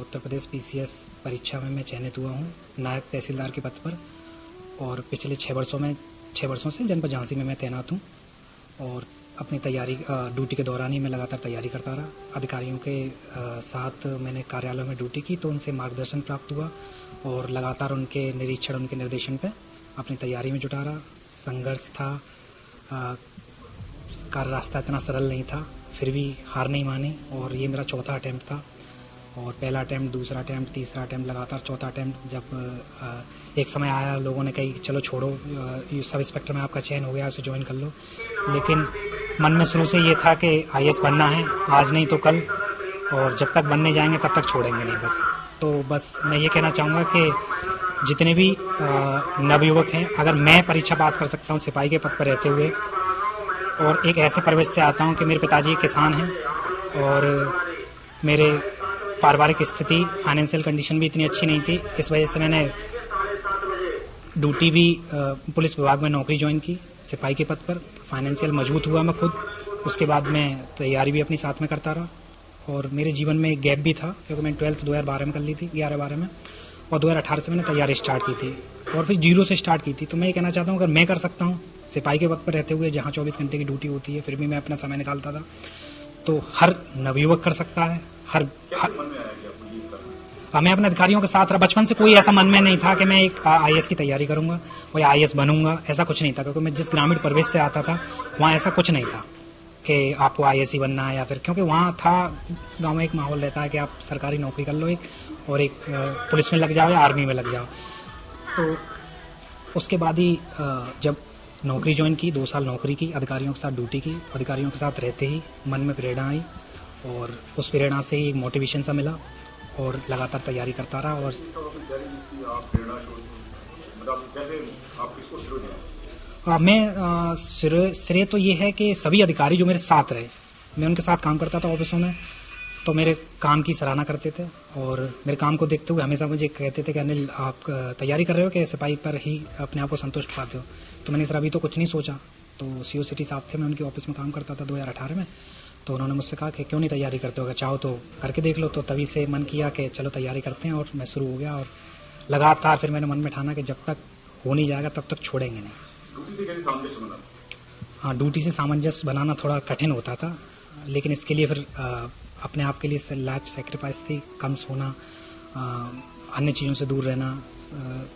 Uttar Pradesh PCS परीक्षा में मैं चयनित हुआ हूँ नायब तहसीलदार के पद पर। और पिछले 6 वर्षों से जनपद झांसी में मैं तैनात हूँ और अपनी तैयारी ड्यूटी के दौरान ही मैं लगातार तैयारी करता रहा। अधिकारियों के साथ मैंने कार्यालय में ड्यूटी की तो उनसे मार्गदर्शन प्राप्त हुआ और लगातार उनके निरीक्षण, उनके निर्देशन पे अपनी तैयारी में जुटा रहा। संघर्ष था, कार्य रास्ता इतना सरल नहीं था, फिर भी हार नहीं मानी और ये मेरा चौथा अटैम्प्ट था। और पहला अटैम्प्ट, दूसरा अटैम्प्ट, तीसरा अटैम्प्ट, लगातार चौथा अटैम्प्ट। जब एक समय आया, लोगों ने कही चलो छोड़ो, सब इंस्पेक्टर में आपका चयन हो गया, उसे ज्वाइन कर लो, लेकिन मन में शुरू से ये था कि आईएएस बनना है, आज नहीं तो कल, और जब तक बनने जाएंगे तब तक छोड़ेंगे नहीं बस। तो बस मैं ये कहना चाहूँगा कि जितने भी नवयुवक हैं, अगर मैं परीक्षा पास कर सकता हूँ सिपाही के पद पर रहते हुए और एक ऐसे परिवेश से आता हूँ कि मेरे पिताजी किसान हैं और मेरे पारिवारिक स्थिति, फाइनेंशियल कंडीशन भी इतनी अच्छी नहीं थी, इस वजह से मैंने ड्यूटी भी पुलिस विभाग में नौकरी ज्वाइन की सिपाही के पद पर। फाइनेंशियल मजबूत हुआ मैं खुद, उसके बाद मैं तैयारी भी अपनी साथ में करता रहा। और मेरे जीवन में एक गैप भी था क्योंकि मैंने 12th 2012 में कर ली थी, 11-12 में, और 2018 से मैंने तैयारी स्टार्ट की थी और फिर 0 से स्टार्ट की थी। तो मैं ये कहना चाहता हूँ अगर मैं कर सकता हूँ सिपाही के पद पर रहते हुए, जहाँ 24 घंटे की ड्यूटी होती है, फिर भी मैं अपना समय निकालता था, तो हर नवयुवक कर सकता है। मैं अपने अधिकारियों के साथ रहा। बचपन से कोई ऐसा मन में नहीं था कि मैं एक आईएएस की तैयारी करूंगा और आईएएस बनूंगा, ऐसा कुछ नहीं था, क्योंकि मैं जिस ग्रामीण परिवेश से आता था वहाँ ऐसा कुछ नहीं था कि आपको आईएएस ही बनना है, या फिर, क्योंकि वहाँ था, गांव में एक माहौल रहता है कि आप सरकारी नौकरी कर लो एक, और एक पुलिस में लग जाओ या आर्मी में लग जाओ। तो उसके बाद ही जब नौकरी ज्वाइन की, 2 साल नौकरी की, अधिकारियों के साथ ड्यूटी की, अधिकारियों के साथ रहते ही मन में प्रेरणा आई और उस प्रेरणा से एक मोटिवेशन सा मिला और लगातार तैयारी करता रहा। और मैं श्रेय तो ये है कि सभी अधिकारी जो मेरे साथ रहे, मैं उनके साथ काम करता था ऑफिसों में, तो मेरे काम की सराहना करते थे और मेरे काम को देखते हुए हमेशा मुझे कहते थे कि अनिल, आप तैयारी कर रहे हो कि सिपाही पर ही अपने आप को संतुष्ट पाते हो। तो मैंने सर अभी तो कुछ नहीं सोचा। तो सीओ सिटी साहब थे, मैं उनके ऑफिस में काम करता था 2018 में, तो उन्होंने मुझसे कहा कि क्यों नहीं तैयारी करते हो, अगर चाहो तो करके देख लो। तो तभी से मन किया कि चलो तैयारी करते हैं और मैं शुरू हो गया। और लगातार फिर मैंने मन में ठाना कि जब तक हो नहीं जाएगा तब तक छोड़ेंगे नहीं। हाँ, ड्यूटी से सामंजस्य बनाना थोड़ा कठिन होता था, लेकिन इसके लिए फिर अपने आप के लिए लाइफ सेक्रीफाइस थी, कम सोना, अन्य चीज़ों से दूर रहना,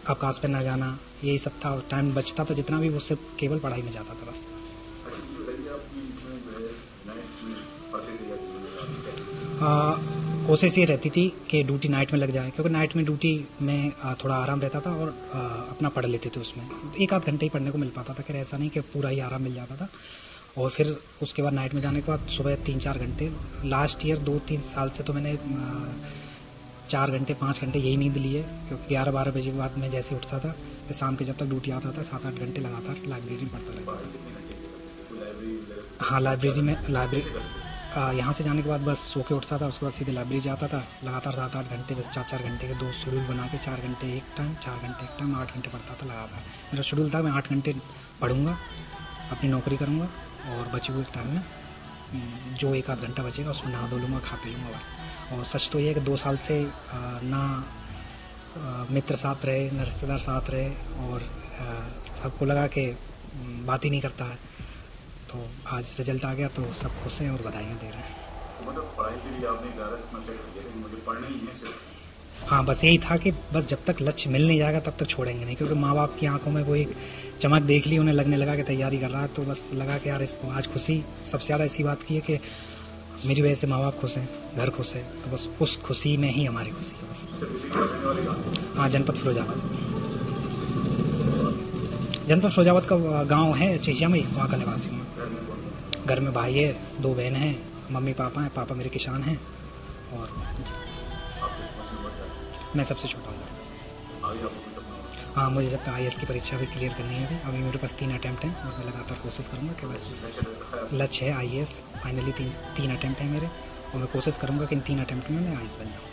अवकाश पर न जाना, यही सब था। टाइम बचता था जितना भी, वो सिर्फ केवल पढ़ाई में जाता था बस। कोशिश ये रहती थी कि ड्यूटी नाइट में लग जाए, क्योंकि नाइट में ड्यूटी में थोड़ा आराम रहता था और अपना पढ़ लेते थे उसमें, 1-8 घंटे ही पढ़ने को मिल पाता था, फिर ऐसा नहीं कि पूरा ही आराम मिल जाता था। और फिर उसके बाद नाइट में जाने के बाद सुबह 3-4 घंटे, लास्ट ईयर 2-3 साल से तो मैंने 4 घंटे 5 घंटे यही नींद ली है, क्योंकि 11-12 बजे के बाद मैं जैसे उठता था, फिर शाम के जब तक ड्यूटी आता था 7-8 घंटे लगातार लाइब्रेरी में पढ़ता रहता था। हाँ, लाइब्रेरी यहाँ से जाने के बाद बस सो के उठता था, उसके बाद सीधे लाइब्रेरी जाता था, लगातार 7-8 घंटे, बस 4-4 घंटे के 2 शेड्यूल बना के, 4 घंटे एक टाइम, 4 घंटे एक टाइम, 8 घंटे पढ़ता था लगातार। मेरा शेड्यूल था मैं 8 घंटे पढ़ूंगा, अपनी नौकरी करूँगा और बचे हुए टाइम में जो 1-8 घंटा बचेगा उसमें नहा धो लूँगा, खा पी लूँगा बस। और सच तो ये है कि 2 साल से ना मित्र साथ रहे, न रिश्तेदार साथ रहे, और सबको लगा कि बात ही नहीं करता है। तो आज रिजल्ट आ गया तो सब खुश हैं और बधाइयाँ दे रहे हैं। मतलब पढ़ाई के लिए आपने मुझे पढ़ना ही है सिर्फ। हाँ, बस यही था कि बस जब तक लक्ष्य मिल नहीं जाएगा तब तक छोड़ेंगे नहीं, क्योंकि माँ बाप की आंखों में वो एक चमक देख ली, उन्हें लगने लगा कि तैयारी कर रहा है, तो बस लगा कि यार इसको आज खुशी सबसे ज़्यादा इसी बात की है कि मेरी वजह से माँ बाप खुश हैं, घर खुश है, तो बस उस खुशी में ही हमारी खुशी है बस। हाँ, जनपद फिरोजाबाद का गांव है चेचिया में, वहाँ का निवासी हूँ। घर में भाई है, 2 बहन हैं, मम्मी पापा हैं, पापा मेरे किसान हैं और मैं सबसे छोटा हूँ। हाँ, मुझे जब तक आईएएस की परीक्षा भी क्लियर करनी है, अभी मेरे पास 3 अटैम्प्ट हैं और मैं लगातार कोशिश करूँगा कि बस लक्ष्य है आईएएस, फाइनली 3 अटैम्प्ट है मेरे, और मैं कोशिश करूँगा कि इन 3 अटैम्प्ट में मैं आईएएस बन जाऊँ।